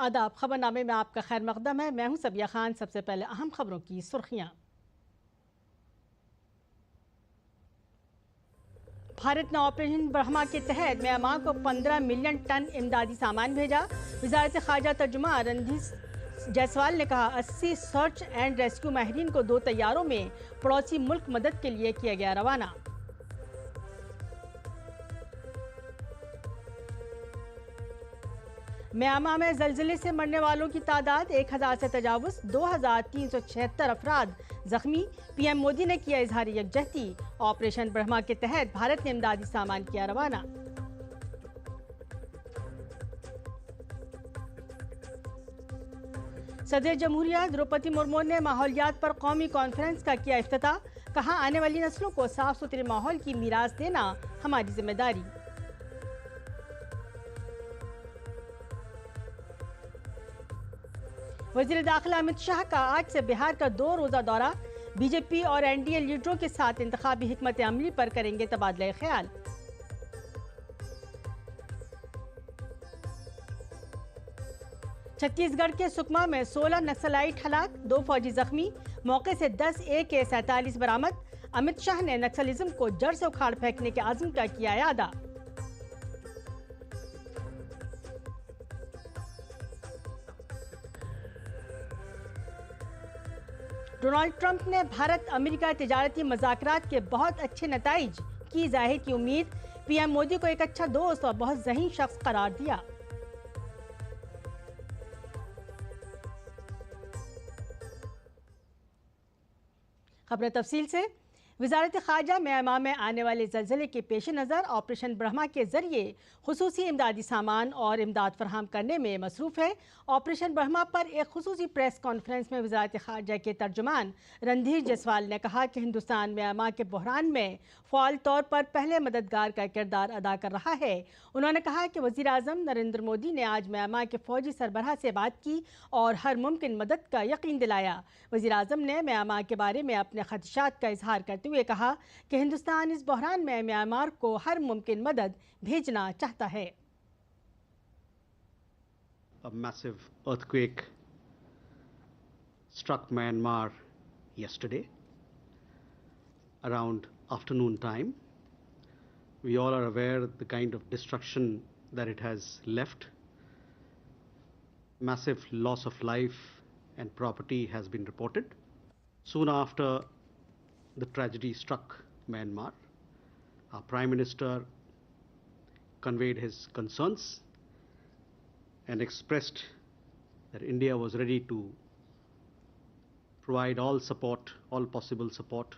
आदाब। खबरनामे में आपका खैर मकदम है। मैं हूं सबिया खान। सबसे पहले अहम खबरों की सुर्खियां। भारत ने ऑपरेशन ब्रह्मा के तहत म्यांमार को 15 मिलियन टन इमदादी सामान भेजा। वजारत खारजा तर्जुमा रणधीर जायसवाल ने कहा 80 सर्च एंड रेस्क्यू माहिरीन को 2 तैयारों में पड़ोसी मुल्क मदद के लिए किया गया रवाना। म्यांमार में जलजिले से मरने वालों की तादाद 1000 से तजावुज, 2376 अफराद जख्मी। पीएम मोदी ने किया इजहार यकजहती। ऑपरेशन ब्रह्मा के तहत भारत ने इमदादी सामान किया रवाना। सदर जमहूरिया द्रौपदी मुर्मू ने माहौलियात पर कौमी कॉन्फ्रेंस का किया इफ्तिताह। कहा आने वाली नस्लों को साफ सुथरे माहौल की मीरास देना हमारी जिम्मेदारी। वज़ीर दाखिला अमित शाह का आज से बिहार का 2 रोज़ा दौरा। बीजेपी और एनडीए लीडरों के साथ इंतखाबी हिकमत अमली पर करेंगे तबादला ख्याल। छत्तीसगढ़ के सुकमा में 16 नक्सलाइट हलाक, 2 फौजी जख्मी। मौके से 10 AK-47 बरामद। अमित शाह ने नक्सलिज्म को जड़ से उखाड़ फेंकने के आज़म का किया यादा। डोनाल्ड ट्रंप ने भारत अमेरिका तिजारती मज़ाकरात के बहुत अच्छे नताइज की जाहिर की उम्मीद। पीएम मोदी को एक अच्छा दोस्त और बहुत ज़हीन शख्स करार दिया। खबरें तफसील से। वजारत खारजा म्यांमार में आने वाले जलजिले के पेश नज़र ऑपरेशन ब्रह्मा के जरिए खुसूसी इमदादी सामान और इमदाद फराहम करने में मसरूफ़ है। ऑपरेशन ब्रह्मा पर एक खुसूसी प्रेस कॉन्फ्रेंस में वजारत खारजा के तर्जुमान रणधीर जायसवाल ने कहा कि हिंदुस्तान म्यांमार के बहरान में फ़ाल तौर पर पहले मददगार का किरदार अदा कर रहा है। उन्होंने कहा कि वज़ीर आज़म नरेंद्र मोदी ने आज म्यांमार के फ़ौजी सरबराह से बात की और हर मुमकिन मदद का यकीन दिलाया। वज़ीर आज़म ने म्यांमार के बारे में अपने खदशात का इजहार करते हुए कहा कि हिंदुस्तान इस बहरान में म्यांमार को हर मुमकिन मदद भेजना चाहता है। A massive earthquake struck Myanmar yesterday around afternoon time. We all are aware of the kind of destruction that it has left. Massive loss of life and property has been reported. Soon after the tragedy struck Myanmar, our Prime Minister conveyed his concerns and expressed that India was ready to provide all support, all possible support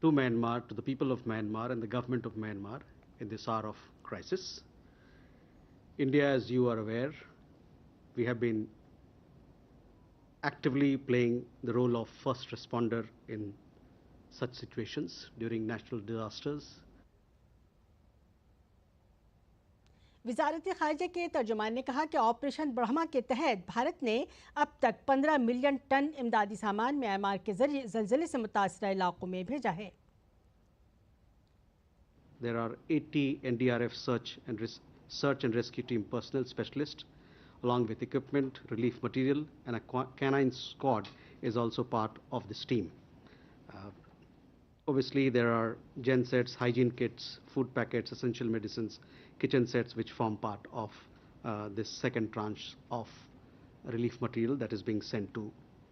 to Myanmar, to the people of Myanmar and the government of Myanmar in this hour of crisis. India, as you are aware, we have been actively playing the role of first responder in such situations during natural disasters. वजारत खारजा के तर्जुमान ने कहा कि operation Brahma के तहत भारत ने अब तक 15 million ton इमदादी सामान म्यांमार के जरिए जलजिले से मुतासरा इलाकों में भेजा है। There are 80 NDRF search and rescue team personnel specialists, along with equipment, relief material, and a canine squad is also part of this team. Obviously, there are gen sets, hygiene kits, food packets, essential medicines, kitchen sets, which form part of this second tranche of relief material that is being sent to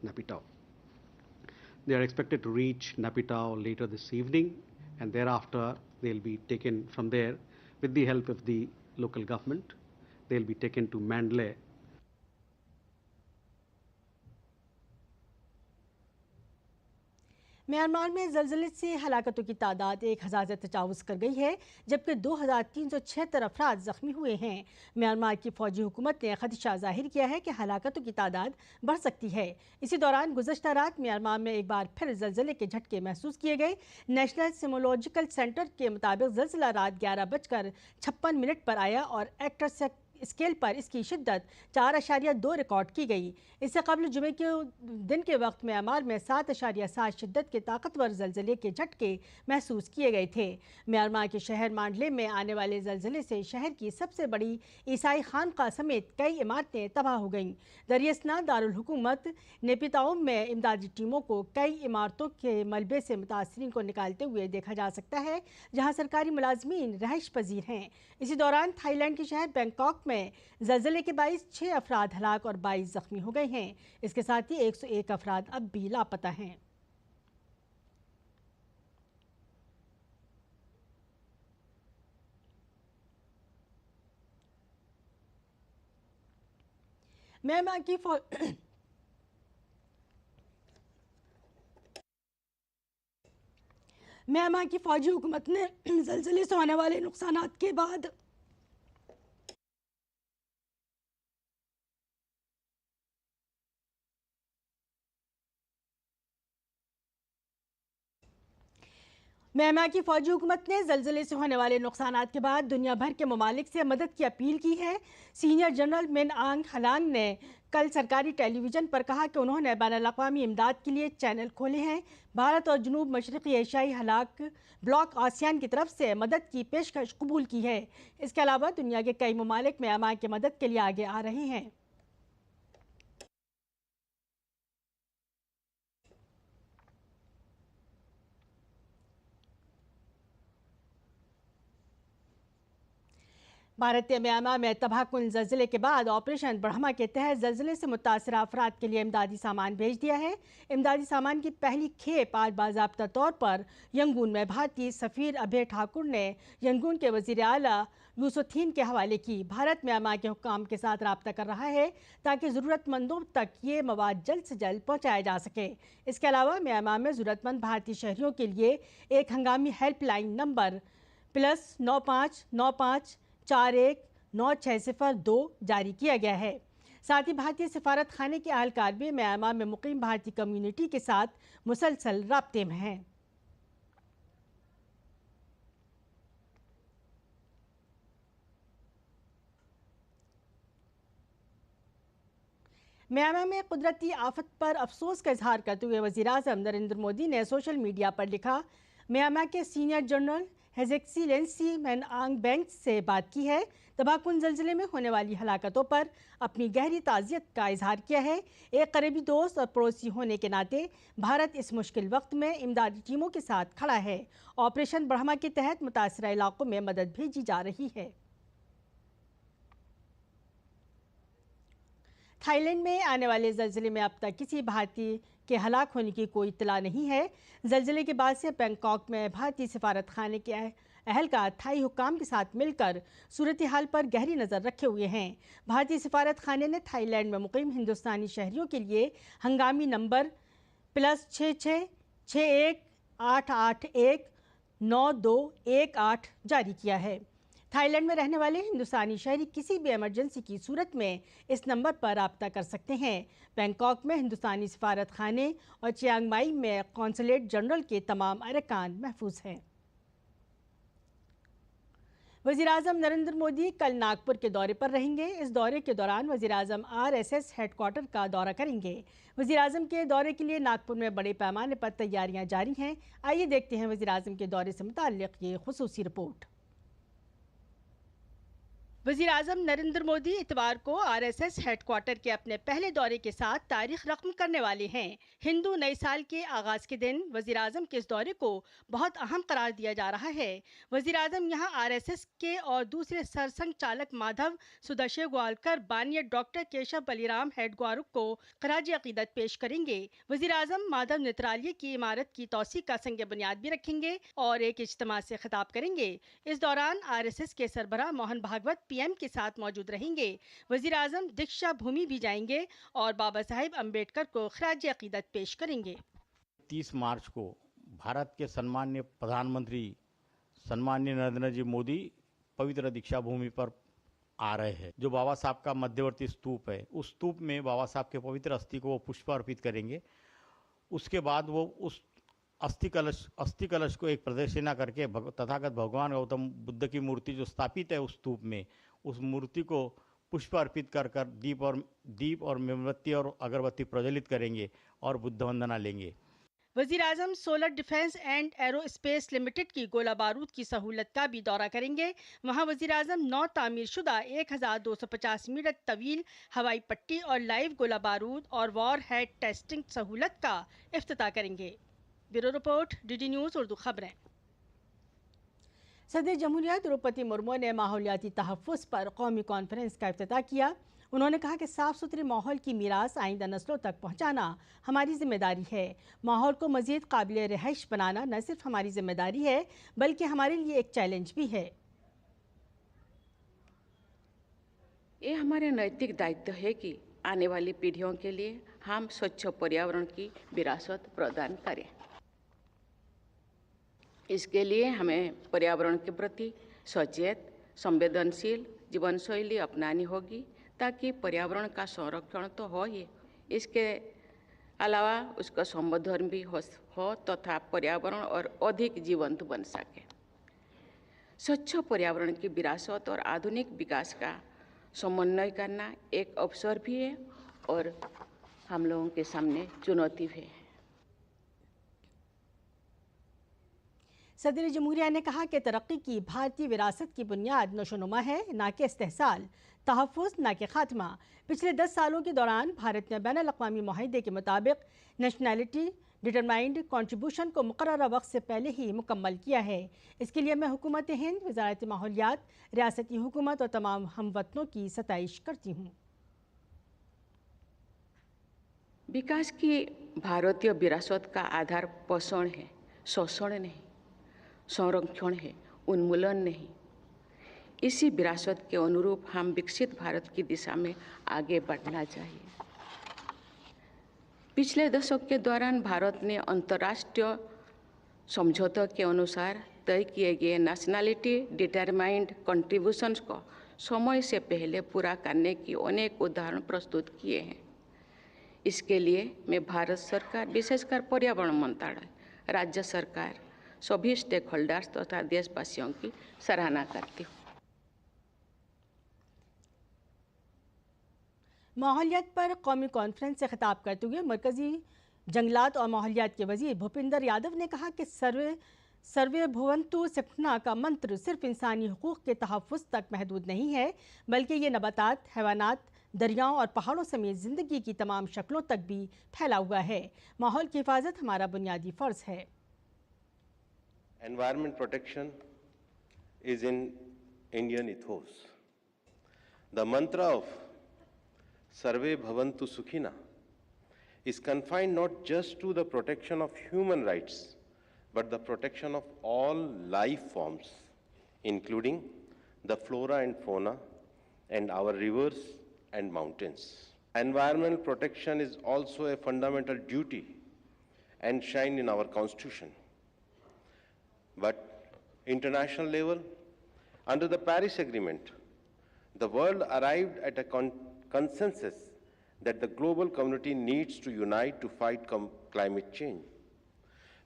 Naypyidaw. They are expected to reach Naypyidaw later this evening, and thereafter they'll be taken from there with the help of the local government. They'll be taken to Mandalay. Myanmar में जलजिले से हलाकतों की तादाद 1000 से तजावुज़ कर गई है, जबकि 2376 अफराद ज़ख्मी हुए हैं। म्यांमार की फ़ौजी हुकूमत ने खदशा जाहिर किया है कि हलाकतों की तादाद बढ़ सकती है। इसी दौरान गुज़श्ता रात म्यांमार में एक बार फिर जलजिले के झटके महसूस किए गए। नेशनल सिमोलॉजिकल सेंटर के मुताबिक जलजिला रात 11:56 पर आया और स्केल पर इसकी शिद्दत 4.2 रिकॉर्ड की गई। इससे कबल जुमे के दिन के वक्त म्यांमार में 7.7 शिद्दत के ताकतवर जलजले के झटके महसूस किए गए थे। म्यांमार के शहर मांडले में आने वाले जलजले से शहर की सबसे बड़ी ईसाई खानका समेत कई इमारतें तबाह हो गईं। दरियासना दारुल हुकूमत नेपिताओं में इमदादी टीमों को कई इमारतों के मलबे से मुतासरीन को निकालते हुए देखा जा सकता है, जहां सरकारी मुलाजमीन रहायश पजीर हैं। इसी दौरान थाईलैंड के शहर बैंकॉक में जलजले के बाइस 6 अफराद हलाक और 22 जख्मी हो गए हैं। इसके साथ ही 101 अफराद अब भी लापता हैं। म्यांमार की फौजी हुकूमत ने जलजले से होने वाले नुकसानात के बाद म्यांमार की फौजी हुकूमत ने जलजले से होने वाले नुकसानात के बाद दुनिया भर के ममालिक से मदद की अपील की है। सीनियर जनरल मिन आंग हलांग ने कल सरकारी टेलीविज़न पर कहा कि उन्होंने बैनुल-अक़वामी इमदाद के लिए चैनल खोले हैं। भारत और जनूब मशरक़ी एशियाई हलाक ब्लॉक आसियान की तरफ से मदद की पेशकश कबूल की है। इसके अलावा दुनिया के कई ममालिक म्यांमार की मदद के लिए आगे आ रहे हैं। भारतीय म्यांमार में तबाहकुन जलजिले के बाद ऑपरेशन ब्रह्मा के तहत जलजिले से मुतासरा अफराद के लिए इमदादी सामान भेज दिया है। इमदादी सामान की पहली खेप आज बाज़ाब्ता तौर पर यंगून में भारतीय सफ़ीर अभय ठाकुर ने यंगून के वज़ीर आला यूसुथीन के हवाले की। भारत म्यांमार के हुक्काम के साथ रब्ता कर रहा है ताकि ज़रूरतमंदों तक ये मवाद जल्द से जल्द पहुँचाया जा सके। इसके अलावा म्यांमार में ज़रूरतमंद भारतीय शहरियों के लिए एक हंगामी हेल्पलाइन नंबर +9595 419602 जारी किया गया है। साथ ही भारतीय सिफारत खाने के अहलकार भी म्यांमार में मुकीम भारतीय कम्युनिटी के साथ मुसलसल राब्ते में हैं। म्यांमार में कुदरती आफत पर अफसोस का इजहार करते हुए वज़ीर-ए-आज़म नरेंद्र मोदी ने सोशल मीडिया पर लिखा, म्यांमार के सीनियर जनरल हिज एक्सीलेंसी मिन आंग बैंक से बात की है। तबाहकुन जलजिले में होने वाली हलाकतों पर अपनी गहरी ताज़ियत का इजहार किया है। एक करीबी दोस्त और पड़ोसी होने के नाते भारत इस मुश्किल वक्त में इमदादी टीमों के साथ खड़ा है। ऑपरेशन ब्रह्मा के तहत मुतासरा इलाकों में मदद भेजी जा रही है। थाईलैंड में आने वाले जलजिले में अब तक किसी भारतीय के हलाक होने की कोई इत्तला नहीं है। जलजिले के बाद से बैंकॉक में भारतीय सिफारत खाने के अहलकार थाई हुक्काम के साथ मिलकर सूरत हाल पर गहरी नज़र रखे हुए हैं। भारतीय सिफारत खाने ने थाईलैंड में मुकीम हिंदुस्तानी शहरियों के लिए हंगामी नंबर +6661 881 9218 जारी किया है। थाईलैंड में रहने वाले हिंदुस्तानी शहरी किसी भी इमरजेंसी की सूरत में इस नंबर पर रब्ता कर सकते हैं। बैंकॉक में हिंदुस्तानी सिफारत खाने और चियांग माई में कौंसलेट जनरल के तमाम अरकान महफूज हैं। वज़ीर-ए-आज़म नरेंद्र मोदी कल नागपुर के दौरे पर रहेंगे। इस दौरे के दौरान वज़ीर-ए-आज़म RSS हेडक्वार्टर का दौरा करेंगे। वज़ीर-ए-आज़म के दौरे के लिए नागपुर में बड़े पैमाने पर तैयारियां जारी हैं। आइए देखते हैं वज़ीर-ए-आज़म के दौरे से मुताल्लिक़ ये खुसूसी रिपोर्ट। वज़ीर-ए-आज़म नरेंद्र मोदी इतवार को RSS हेडक्वार्टर के अपने पहले दौरे के साथ तारीख रकम करने वाले हैं। हिंदू नए साल के आगाज के दिन वज़ीर-ए-आज़म के इस दौरे को बहुत अहम करार दिया जा रहा है। वज़ीर-ए-आज़म यहां RSS के और दूसरे सरसंघ चालक माधव सुदर्शे ग्वालकर बानिया डॉक्टर केशव बलिराम हेडग्वारुक को खराज अकीदत पेश करेंगे। वज़ीर-ए-आज़म माधव नेत्रालय की इमारत की तौसी का संग बुनियाद भी रखेंगे और एक इज्तिमा से खिताब करेंगे। इस दौरान RSS के सरबराह मोहन भागवत PM के साथ मौजूद रहेंगे। वज़ीर-ए-आज़म दीक्षा भूमि भी जाएंगे और बाबा साहेब अम्बेडकर को खराज अकीदत पेश करेंगे। 30 मार्च को भारत के सम्मान्य प्रधानमंत्री सम्मान्य नरेंद्र जी मोदी पवित्र दीक्षा भूमि पर आ रहे हैं। जो बाबा साहब का मध्यवर्ती स्तूप है, उस स्तूप में बाबा साहब के पवित्र अस्थि को वो पुष्प अर्पित करेंगे। उसके बाद वो उस अस्थि कलश को एक प्रदक्षिणा करके तथागत भगवान गौतम बुद्ध की मूर्ति जो स्थापित है उस स्तूप में, उस मूर्ति को पुष्प अर्पित कर कर दीप और मोमबत्ती और अगरबत्ती प्रज्वलित करेंगे और बुद्ध वंदना लेंगे। वजीर आजम solar defence and aerospace limited की गोला बारूद की सहूलत का भी दौरा करेंगे। वहां वजीर आजम नौ तामीर शुदा 1250 मीटर तवील हवाई पट्टी और लाइव गोला बारूद और वॉर हेड टेस्टिंग सहूलत का इफ्तिताह करेंगे। Bureau report, DD news Urdu खबरें। सदर जमहूरिया द्रौपदी मुर्मू ने माहौलियाती तहफ़्फ़ुज़ पर कौमी कॉन्फ्रेंस का इफ्तिताह किया। उन्होंने कहा कि साफ़ सुथरे माहौल की मीरास आइंदा नस्लों तक पहुँचाना हमारी जिम्मेदारी है। माहौल को मज़ीद काबिल रिहाइश बनाना न सिर्फ हमारी जिम्मेदारी है बल्कि हमारे लिए एक चैलेंज भी है। ये हमारे नैतिक दायित्व है कि आने वाली पीढ़ियों के लिए हम स्वच्छ पर्यावरण की विरासत प्रदान करें। इसके लिए हमें पर्यावरण के प्रति सचेत, संवेदनशील जीवन शैली अपनानी होगी ताकि पर्यावरण का संरक्षण तो हो ही, इसके अलावा उसका संवर्धन भी हो तथा पर्यावरण और अधिक जीवंत बन सके। स्वच्छ पर्यावरण की विरासत और आधुनिक विकास का समन्वय करना एक अवसर भी है और हम लोगों के सामने चुनौती भी है। सदर जमहूरिया ने कहा कि तरक्की की भारतीय विरासत की बुनियाद नशोनुमा है, ना कि इस्तेहसाल, तहफ़्फ़ुज़ ना कि खात्मा। पिछले 10 सालों के दौरान भारत ने बैनुल अक़वामी मुआहदे के मुताबिक नेशनैलिटी डिटरमाइंड कंट्रीब्यूशन को मुक़र्ररा वक्त से पहले ही मुकम्मल किया है। इसके लिए मैं हुकूमत हिंद, वज़ारत माहौलियात, रियासती हुकूमत और तमाम हमवतनों की सताइश करती हूँ। विकास की भारतीय विरासत का आधार पोषण है, शोषण नहीं, संरक्षण है, उन्मूलन नहीं। इसी विरासत के अनुरूप हम विकसित भारत की दिशा में आगे बढ़ना चाहिए। पिछले दशक के दौरान भारत ने अंतर्राष्ट्रीय समझौतों के अनुसार तय किए गए नेशनैलिटी डिटरमाइंड कंट्रीब्यूशंस को समय से पहले पूरा करने की अनेक उदाहरण प्रस्तुत किए हैं। इसके लिए मैं भारत सरकार, विशेषकर पर्यावरण मंत्रालय, राज्य सरकार, सभी स्टेक होल्डर्स तथा देशवासियों की सराहना करती हूँ। माहौलियात पर कौमी कॉन्फ्रेंस से खिताब करते हुए मरकजी जंगलात और माहौलियात के वजीर भूपिंदर यादव ने कहा कि सर्वे भुवंतु सिप्टना का मंत्र सिर्फ इंसानी हुकूक के तहफ़्फ़ुज़ तक महदूद नहीं है बल्कि ये नबातात, हैवानात, दरियाओं और पहाड़ों समेत ज़िंदगी की तमाम शक्लों तक भी फैला हुआ है। माहौल की हिफाजत हमारा बुनियादी फ़र्ज़ है। Environment protection is in Indian ethos. The mantra of Sarve Bhavantu Sukhina is confined not just to the protection of human rights, but the protection of all life forms, including the flora and fauna and our rivers and mountains. Environmental protection is also a fundamental duty enshrined in our Constitution. But international level, under the Paris Agreement, the world arrived at a consensus that the global community needs to unite to fight climate change.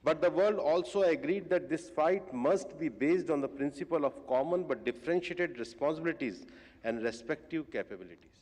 But the world also agreed that this fight must be based on the principle of common but differentiated responsibilities and respective capabilities.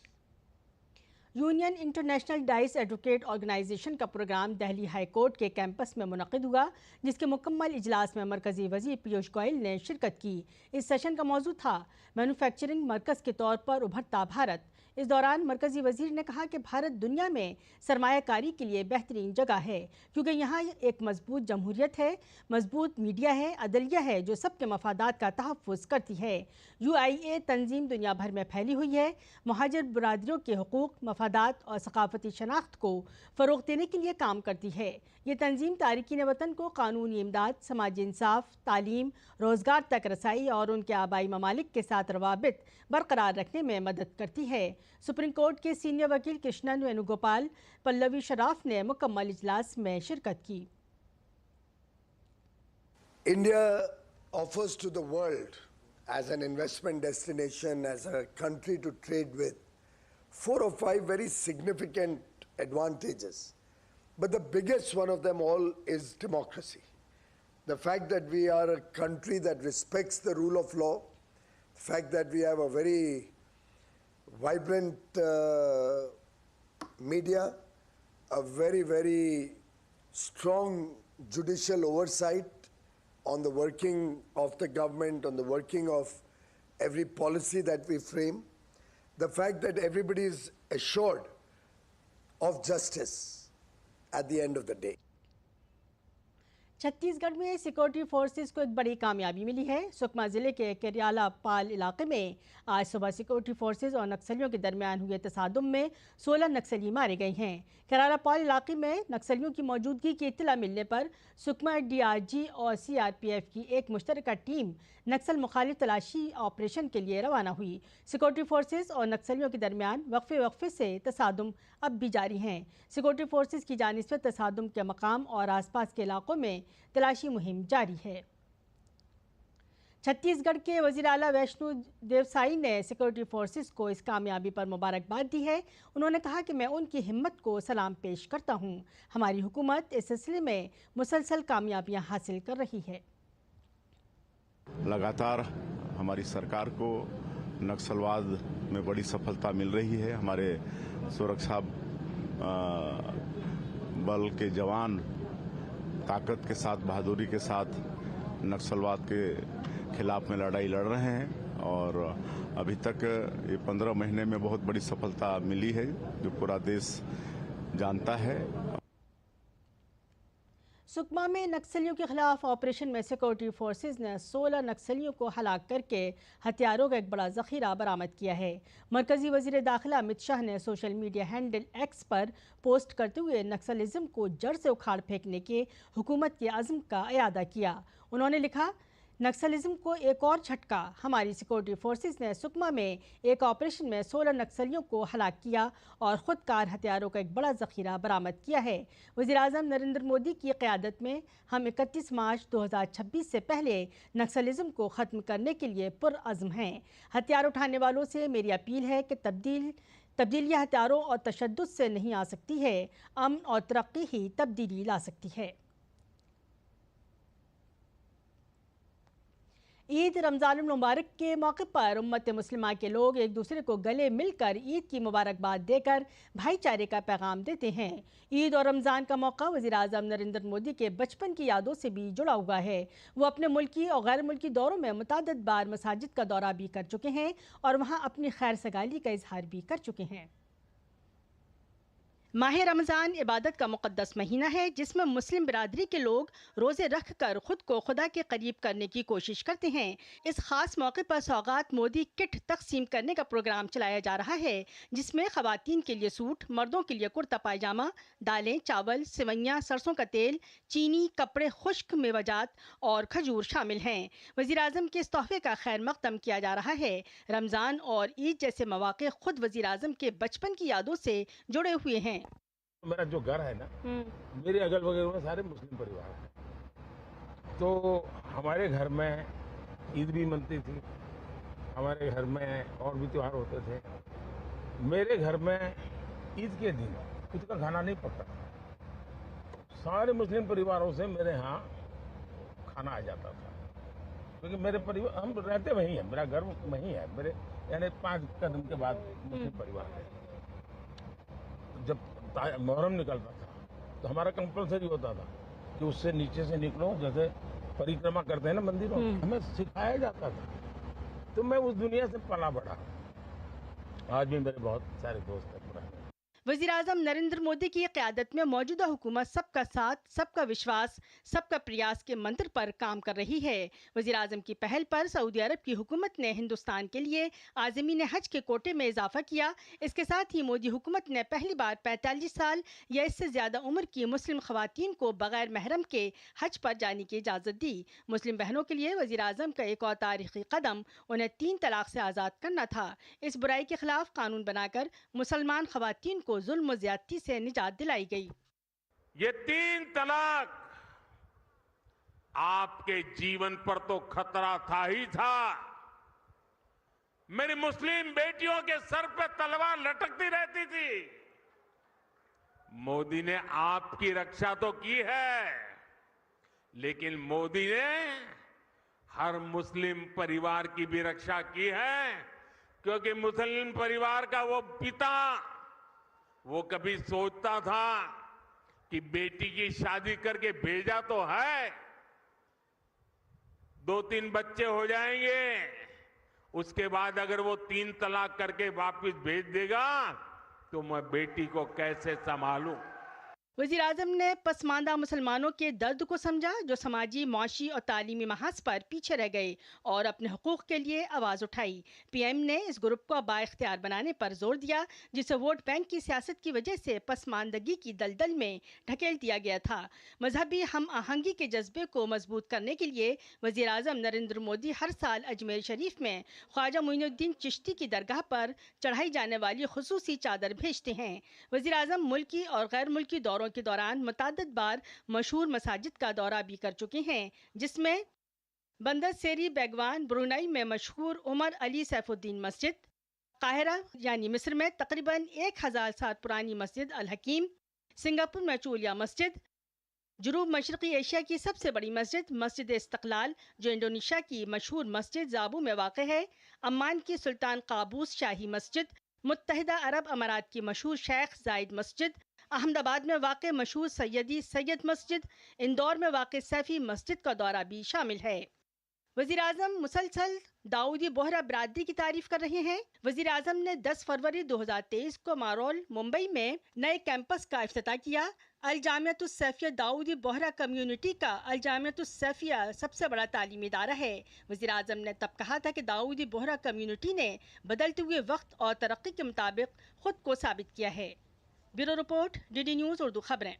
Union international डाइस advocate organisation का programme Delhi high court के campus में मुनक़िद हुआ, जिसके मुकम्मल इजलास में मरकज़ी वज़ीर पीयूष गोयल ने शिरकत की। इस सेशन का मौजू था मैन्युफैक्चरिंग मरकज़ के तौर पर उभरता भारत। इस दौरान मरकज़ी वज़ीर ने कहा कि भारत दुनिया में सरमायाकारी के लिए बेहतरीन जगह है, क्योंकि यहाँ एक मजबूत जमहूरियत है, मजबूत मीडिया है, अदलिया है जो सबके मफादात का तहफ़्फ़ुज़ करती है। UIA तंजीम दुनिया भर में फैली हुई है, महाजिर बरादरियों के हुकूक, मफादात और सकाफती शनाख्त को फ़रोग़ देने के लिए काम करती है। ये तंजीम तारिकीन वतन को कानूनी इमदाद, समाजी इंसाफ, तालीम, रोज़गार तक रसाई और उनके आबाई ममालिक के साथ रवाबित बरकरार रखने में मदद करती है। सुप्रीम कोर्ट के सीनियर वकील कृष्णन वेणुगोपाल पल्लवी शराफ ने मुकम्मल इजलास में शिरकत की। India offers to the world as an investment destination, as a country to trade with, 4 or 5 very significant advantages. But the biggest one of them all is democracy. The fact that we are a country that respects the rule of law, the fact that we have a very vibrant media, a very, very strong judicial oversight on the working of the government, on the working of every policy that we frame, the fact that everybody is assured of justice at the end of the day. Chhattisgarh में security forces को एक बड़ी कामयाबी मिली है। सुकमा जिले के केरियाला पाल इलाके में आज सुबह सिक्योरिटी फोर्सेस और नक्सलियों के दरमियान हुए तसादुम में 16 नक्सली मारे गए हैं। केरियाला पाल इलाके में नक्सलियों की मौजूदगी की इत्तला मिलने पर सुकमा डीआरजी और सीआरपीएफ की एक मुश्तरका टीम नक्सल मुखालिफ तलाशी ऑपरेशन के लिए रवाना हुई। सिक्योरिटी फोर्सेस और नक्सलियों के दरमियान वक्फे से तसादुम अब भी जारी हैं। सिक्योरिटी फोर्सेस की जानिब से तसादुम के मकाम और आसपास के इलाकों में तलाशी मुहिम जारी है। छत्तीसगढ़ के वज़ीर आला वैष्णो देवसाई ने सिक्योरिटी फोर्सेस को इस कामयाबी पर मुबारकबाद दी है। उन्होंने कहा कि मैं उनकी हिम्मत को सलाम पेश करता हूं। हमारी हुकूमत इस सिलसिले में मुसलसल कामयाबियां हासिल कर रही है। लगातार हमारी सरकार को नक्सलवाद में बड़ी सफलता मिल रही है। हमारे सुरक्षा बल के जवान ताकत के साथ, बहादुरी के साथ नक्सलवाद के खिलाफ में लड़ाई लड़ रहे हैं और अभी तक ये 15 महीने में बहुत बड़ी सफलता मिली है जो पूरा देश जानता है। सुकमा में नक्सलियों के खिलाफ ऑपरेशन में सिक्योरिटी फोर्सेस ने 16 नक्सलियों को हलाक करके हथियारों का एक बड़ा जखीरा बरामद किया है। मरकजी वजीर दाखिला अमित शाह ने सोशल मीडिया हैंडल एक्स पर पोस्ट करते हुए नक्सलिज्म को जड़ से उखाड़ फेंकने के हुकूमत के अज़्म का इयादा किया। उन्होंने लिखा, नक्सलिज्म को एक और झटका। हमारी सिक्योरिटी फोर्सेस ने सुकमा में एक ऑपरेशन में 16 नक्सलियों को हलाक किया और खुदकार हथियारों का एक बड़ा जखीरा बरामद किया है। वज़ीर-ए-आज़म नरेंद्र मोदी की क़यादत में हम 31 मार्च 2026 से पहले नक्सलिज्म को ख़त्म करने के लिए पुरअज़्म हैं। हथियार उठाने वालों से मेरी अपील है कि तब्दीलियाँ हथियारों और तशद्दुद से नहीं आ सकती है। अमन और तरक्की ही तब्दीली ला सकती है। ईद रमज़ान मुबारक के मौके पर उम्मत मुस्लिमा के लोग एक दूसरे को गले मिलकर ईद की मुबारकबाद देकर भाईचारे का पैगाम देते हैं। ईद और रमज़ान का मौका वज़ीर-ए-आज़म नरेंद्र मोदी के बचपन की यादों से भी जुड़ा हुआ है। वो अपने मुल्की और गैर मुल्की दौरों में मुताद्दिद बार मसाजिद का दौरा भी कर चुके हैं और वहाँ अपनी खैर सगाली का इजहार भी कर चुके हैं। माह रमज़ान इबादत का मुक़द्दस महीना है जिसमें मुस्लिम बिरादरी के लोग रोज़े रख कर ख़ुद को खुदा के करीब करने की कोशिश करते हैं। इस ख़ास मौके पर सौगात मोदी किट तकसीम करने का प्रोग्राम चलाया जा रहा है जिसमें ख़वातीन के लिए सूट, मर्दों के लिए कुर्ता पायजामा, दालें, चावल, सिवैयाँ, सरसों का तेल, चीनी, कपड़े, खुश्क मेवाजात और खजूर शामिल हैं। वज़ीर-ए-आज़म के इस तोहफे का खैर मक़दम किया जा रहा है। रमज़ान और ईद जैसे मौक़े ख़ुद वज़ीर-ए-आज़म के बचपन की यादों से जुड़े हुए हैं। मेरा जो घर है ना, मेरे अगल बगल में सारे मुस्लिम परिवार हैं। तो हमारे घर में ईद भी मनती थी, हमारे घर में और भी त्योहार होते थे। मेरे घर में ईद के दिन खुद का खाना नहीं पकता, सारे मुस्लिम परिवारों से मेरे यहाँ खाना आ जाता था क्योंकि मेरे परिवार, हम रहते वहीं हैं, मेरा घर वहीं है, मेरे यानी 5 कदम के बाद मुस्लिम परिवार है। जब मुहर्रम निकलता था तो हमारा कंपल्सरी होता था कि उससे नीचे से निकलो, जैसे परिक्रमा करते हैं ना मंदिरों, हमें सिखाया जाता था। तो मैं उस दुनिया से पला बढ़ा। आज भी मेरे बहुत सारे दोस्त हैं पुराने। वज़ीर-ए-आज़म नरेंद्र मोदी की क़यादत में मौजूदा हुकूमत सबका साथ, सबका विश्वास, सबका प्रयास के मंत्र पर काम कर रही है। वज़ीर-ए-आज़म की पहल पर सऊदी अरब की हुकूमत ने हिंदुस्तान के लिए आज़मीन हज के कोटे में इजाफा किया। इसके साथ ही मोदी हुकूमत ने पहली बार 45 साल या इससे ज़्यादा उम्र की मुस्लिम ख़वातीन को बग़ैर महरम के हज पर जाने की इजाज़त दी। मुस्लिम बहनों के लिए वज़ीर-ए-आज़म का एक और तारीख़ी कदम उन्हें 3 तलाक़ से आज़ाद करना था। इस बुराई के खिलाफ कानून बनाकर मुसलमान ख़वातीन को जुल्म ज़्यादती से निजात दिलाई गई। ये 3 तलाक आपके जीवन पर तो खतरा था ही था। मेरी मुस्लिम बेटियों के सर पे तलवार लटकती रहती थी। मोदी ने आपकी रक्षा तो की है, लेकिन मोदी ने हर मुस्लिम परिवार की भी रक्षा की है क्योंकि मुस्लिम परिवार का वो पिता वो कभी सोचता था कि बेटी की शादी करके भेजा तो है, 2-3 बच्चे हो जाएंगे, उसके बाद अगर वो 3 तलाक करके वापस भेज देगा तो मैं बेटी को कैसे संभालूं। वज़ीर आज़म ने पसमानदा मुसलमानों के दर्द को समझा जो समाजी, मुआशी और तालीमी महाज पर पीछे रह गए और अपने हुकूक के लिए आवाज़ उठाई। पीएम ने इस ग्रुप को बाइख्तियार बनाने पर जोर दिया जिसे वोट बैंक की सियासत की वजह से पसमानदगी की दलदल में ढकेल दिया गया था। मजहबी हम आहंगी के जज्बे को मजबूत करने के लिए वज़ीर आज़म नरेंद्र मोदी हर साल अजमेर शरीफ में ख्वाजा मोइनुद्दीन चिश्ती की दरगाह पर चढ़ाई जाने वाली खुसूसी चादर भेजते हैं। वज़ीर आज़म मुल्की और गैर मुल्की दौरों के दौरान मुतअद्दिद बार मशहूर मसाजिद का दौरा भी कर चुके हैं, जिसमें बंदर सेरी बेगवान ब्रुनई में मशहूर उमर अली सैफुद्दीन मस्जिद, काहिरा यानी मिस्र में तकरीबन 1000 साल पुरानी मस्जिद अल हकीम, सिंगापुर में चूलिया मस्जिद, जुनूब मशरकी एशिया की सबसे बड़ी मस्जिद मस्जिद इस्तक़लाल जो इंडोनेशिया की मशहूर मस्जिद ज़ाबू में वाक़ है, अम्मान की सुल्तान काबूस शाही मस्जिद, मुत्तहिदा अरब अमारात की मशहूर शेख जायद मस्जिद, अहमदाबाद में वाक़ मशहूर सैयदी सैयद मस्जिद, इंदौर में वाक़ सैफी मस्जिद का दौरा भी शामिल है। वज़ीर आज़म मुसलसल दाऊदी बोहरा बरादरी की तारीफ कर रहे हैं। वज़ीर आज़म ने 10 फरवरी 2023 को मारोल मुंबई में नए कैंपस का इफ्तिताह किया। अल जामियतुस सैफिया दाऊदी बोहरा कम्युनिटी का अल जामियतुस सैफिया सबसे बड़ा तालीमी इदारा है। वज़ीर आज़म ने तब कहा था कि दाऊदी बोहरा कम्युनिटी ने बदलते हुए वक्त और तरक्की के मुताबिक खुद को साबित किया है। Bureau report, DD news Urdu खबरें।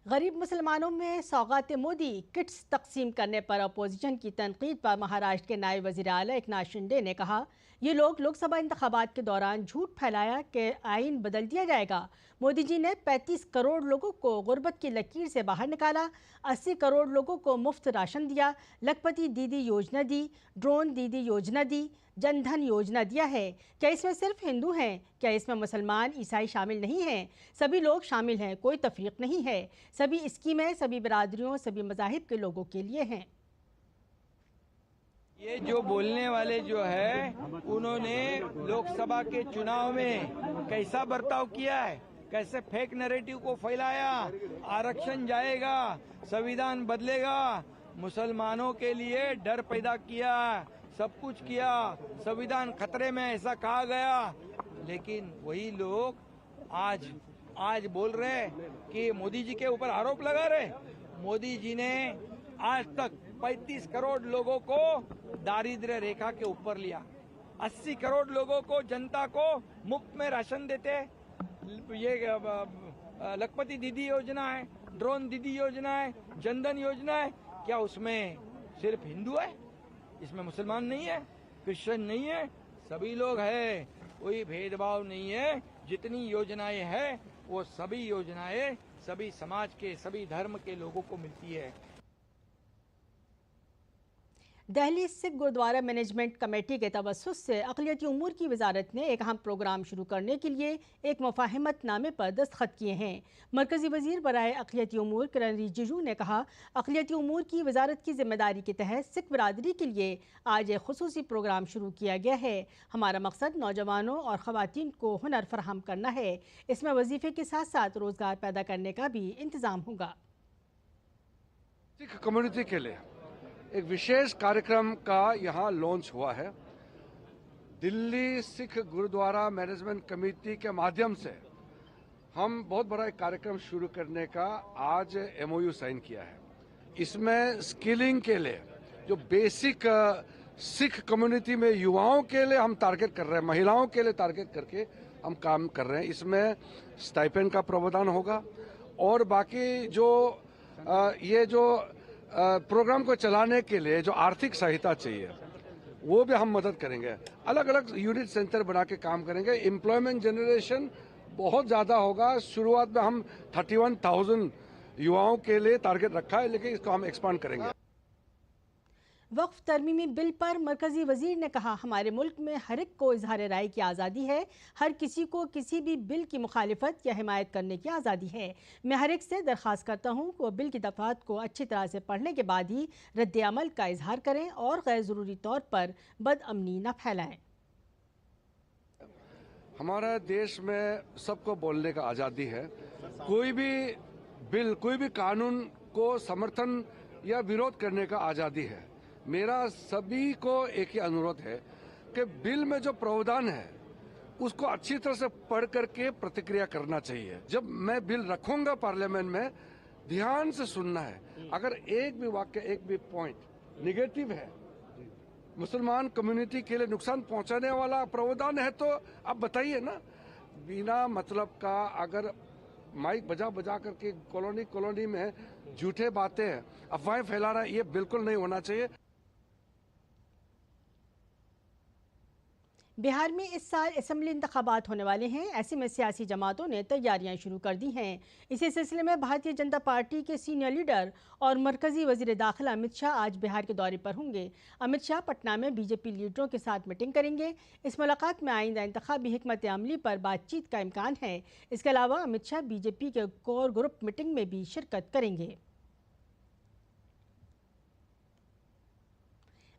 गरीब मुसलमानों में सौगात मोदी किट्स तकसीम करने पर अपोजिशन की तनकीद पर महाराष्ट्र के नायब वज़ीर आला एकनाथ शिंदे ने कहा, ये लोग लोकसभा इंतखाबात के दौरान झूठ फैलाया कि आइन बदल दिया जाएगा। मोदी जी ने 35 करोड़ लोगों को गुर्बत की लकीर से बाहर निकाला, 80 करोड़ लोगों को मुफ्त राशन दिया, लखपति दीदी योजना दी, ड्रोन दीदी योजना दी, जनधन योजना दिया है। क्या इसमें सिर्फ हिंदू हैं? क्या इसमें मुसलमान ईसाई शामिल नहीं हैं? सभी लोग शामिल हैं, कोई तफरीक नहीं है। सभी स्कीमें सभी बिरादरियों, सभी मज़ाहिब के लोगों के लिए हैं। ये जो बोलने वाले जो है उन्होंने लोकसभा के चुनाव में कैसा बर्ताव किया है, कैसे फेक नैरेटिव को फैलाया, आरक्षण जाएगा, संविधान बदलेगा, मुसलमानों के लिए डर पैदा किया, सब कुछ किया, संविधान खतरे में ऐसा कहा गया। लेकिन वही लोग आज बोल रहे कि मोदी जी के ऊपर आरोप लगा रहे। मोदी जी ने आज तक 35 करोड़ लोगों को दारिद्र्य रेखा के ऊपर लिया, 80 करोड़ लोगों को, जनता को मुफ्त में राशन देते। ये लखपति दीदी योजना है, ड्रोन दीदी योजना है, जनधन योजना है। क्या उसमें सिर्फ हिंदू है? इसमें मुसलमान नहीं है, क्रिश्चियन नहीं है, सभी लोग हैं। कोई भेदभाव नहीं है। जितनी योजनाएं हैं वो सभी योजनाएं सभी समाज के, सभी धर्म के लोगों को मिलती है। दिल्ली सिख गुरुद्वारा मैनेजमेंट कमेटी के तवस्सुस से अक़लियती उमूर की वजारत ने एक अहम प्रोग्राम शुरू करने के लिए एक मुफ़ाहिमतनामे पर दस्तखत किए हैं। मरकज़ी वज़ीर बराए अक़लियती उमूर किरण रिजिजू ने कहा, अक़लियती उमूर की वजारत की जिम्मेदारी के तहत सिख बरादरी के लिए आज एक खुसूसी प्रोग्राम शुरू किया गया है। हमारा मकसद नौजवानों और ख़वातीन को हुनर फराहम करना है। इसमें वजीफ़े के साथ साथ रोज़गार पैदा करने का भी इंतज़ाम होगा। सिख कम्युनिटी के लिए एक विशेष कार्यक्रम का यहाँ लॉन्च हुआ है। दिल्ली सिख गुरुद्वारा मैनेजमेंट कमेटी के माध्यम से हम बहुत बड़ा एक कार्यक्रम शुरू करने का आज MOU साइन किया है। इसमें स्किलिंग के लिए जो बेसिक सिख कम्युनिटी में युवाओं के लिए हम टारगेट कर रहे हैं, महिलाओं के लिए टारगेट करके हम काम कर रहे हैं। इसमें स्टाइपेंड का प्रावधान होगा और बाकी जो ये जो प्रोग्राम को चलाने के लिए जो आर्थिक सहायता चाहिए वो भी हम मदद करेंगे। अलग अलग यूनिट सेंटर बना के काम करेंगे। एम्प्लॉयमेंट जनरेशन बहुत ज़्यादा होगा। शुरुआत में हम 31,000 युवाओं के लिए टारगेट रखा है, लेकिन इसको हम एक्सपांड करेंगे। वक्फ तरमीमी बिल पर मरकजी वजीर ने कहा, हमारे मुल्क में हर एक को इजहार राय की आज़ादी है। हर किसी को किसी भी बिल की मुखालिफत या हिमायत करने की आज़ादी है। मैं हर एक से दरख्वास्त करता हूँ कि वह बिल की दफ़ात को अच्छी तरह से पढ़ने के बाद ही रद्द अमल का इजहार करें और गैर ज़रूरी तौर पर बदअमनी न फैलाएं। हमारा देश में सबको बोलने का आज़ादी है। कोई भी बिल, कोई भी कानून को समर्थन या विरोध करने का आज़ादी है। मेरा सभी को एक ही अनुरोध है कि बिल में जो प्रावधान है उसको अच्छी तरह से पढ़ करके प्रतिक्रिया करना चाहिए। जब मैं बिल रखूंगा पार्लियामेंट में, ध्यान से सुनना है। अगर एक भी वाक्य, एक भी पॉइंट निगेटिव है, मुसलमान कम्युनिटी के लिए नुकसान पहुंचाने वाला प्रावधान है, तो आप बताइए ना। बिना मतलब का अगर माइक बजा बजा करके कॉलोनी में झूठे बातें, अफवाहें फैला रहा है, ये बिल्कुल नहीं होना चाहिए। बिहार में इस साल असेंबली इंतखाबात होने वाले हैं। ऐसे में सियासी जमातों ने तैयारियां शुरू कर दी हैं। इसी सिलसिले में भारतीय जनता पार्टी के सीनियर लीडर और मरकजी वजीर दाखिला अमित शाह आज बिहार के दौरे पर होंगे। अमित शाह पटना में बीजेपी लीडरों के साथ मीटिंग करेंगे। इस मुलाकात में आइंदा इंतखाबी हिकमत अमली पर बातचीत का इम्कान है। इसके अलावा अमित शाह बीजेपी के कोर ग्रुप मीटिंग में भी शिरकत करेंगे।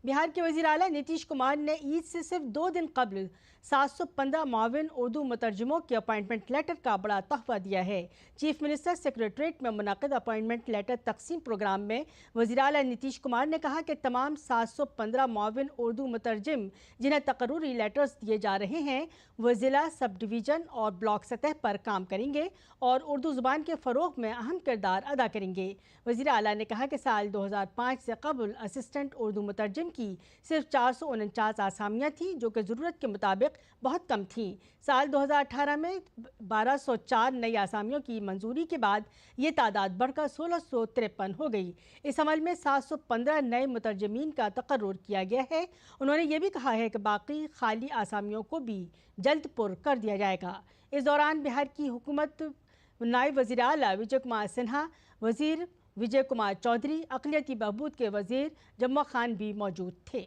बिहार के वज़ीर आला नीतीश कुमार ने ईद से सिर्फ 2 दिन कबल 715 मुआविन उर्दू मुतरजमों के अपॉइंटमेंट लेटर का बड़ा तोहफा दिया है। चीफ मिनिस्टर सेक्रेटरीट में मुनक़िद अपॉइंटमेंट लेटर तकसीम प्रोग्राम में वज़ीर आला नीतीश कुमार ने कहा कि तमाम 715 मुआविन उर्दू मुतरजिम जिन्हें तकर्रुरी लेटर्स दिए जा रहे हैं, वह ज़िला, सब डिवीज़न और ब्लॉक सतह पर काम करेंगे और उर्दू ज़ुबान के फ़रोग़ में अहम किरदार अदा करेंगे। वज़ीर आला ने कहा कि साल 2005 से कबल असिस्टेंट उर्दू मुतरजिम की सिर्फ 449 आसामियाँ थीं, जो कि ज़रूरत के मुताबिक बहुत कम थीं। साल 2018 में 1204 नई आसामियों की मंजूरी के बाद ये तादाद बढ़कर 1653 हो गई। इस अमल में 715 नए मुतरजमीन का तकर्रुर किया गया है। उन्होंने ये भी कहा है कि बाकी खाली आसामियों को भी जल्द पुर कर दिया जाएगा। इस दौरान बिहार की हुकूमत नायब वज़ीर आला विजय कुमार सिन्हा, वज़ीर विजय कुमार चौधरी, अक़लियती बहबूद के वज़ीर जम्मा खान भी मौजूद थे।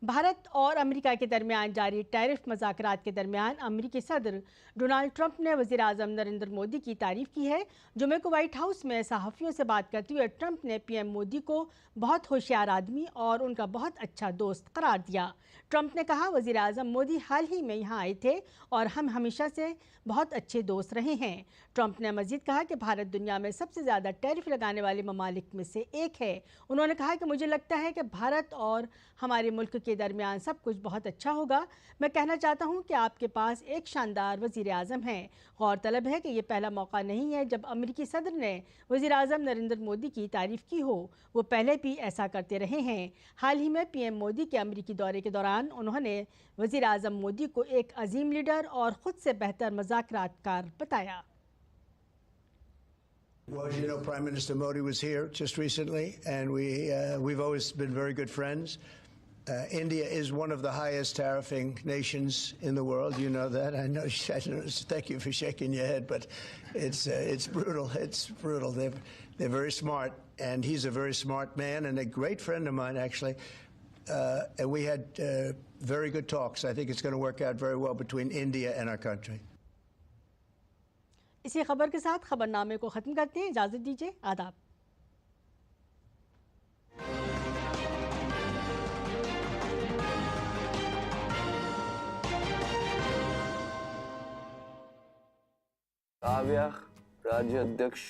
भारत और अमेरिका के दरमियान जारी टैरिफ मज़ाकरात के दरमियान अमेरिकी सदर डोनाल्ड ट्रंप ने वज़ीर आज़म नरेंद्र मोदी की तारीफ़ की है। जुमे को व्हाइट हाउस में सहाफ़ियों से बात करते हुए ट्रंप ने पीएम मोदी को बहुत होशियार आदमी और उनका बहुत अच्छा दोस्त करार दिया। ट्रंप ने कहा, वज़ीर आज़म मोदी हाल ही में यहाँ आए थे और हम हमेशा से बहुत अच्छे दोस्त रहे हैं। ट्रंप ने मज़ीद कहा कि भारत दुनिया में सबसे ज़्यादा टैरिफ लगाने वाले ममालिक में से एक है। उन्होंने कहा कि मुझे लगता है कि भारत और हमारे मुल्क के दरमियान सब कुछ बहुत अच्छा होगा। मैं कहना चाहता हूं कि आपके पास एक शानदार वज़ीर आज़म हैं। गौरतलब है कि ये पहला मौका नहीं है जब अमेरिकी सदर ने वज़ीर आज़म नरेंद्र मोदी की तारीफ़ की हो। वो पहले भी ऐसा करते रहे हैं। हाल ही में पीएम मोदी के अमेरिकी दौरे के दौरान उन्होंने वज़ीर आज़म मोदी को एक अजीम लीडर और ख़ुद से बेहतर मज़ाकरातकार बताया। Well, you know, Prime Minister Modi was here just recently, and we've always been very good friends. India is one of the highest tariffing nations in the world. You know that. I know. Thank you for shaking your head, but it's brutal. It's brutal. They're very smart, and he's a very smart man and a great friend of mine, actually. And we had very good talks. I think it's going to work out very well between India and our country. इसी खबर के साथ खबरनामे को ख़त्म करते हैं। इजाज़त दीजिए। आदाब। काव्या राज्य अध्यक्ष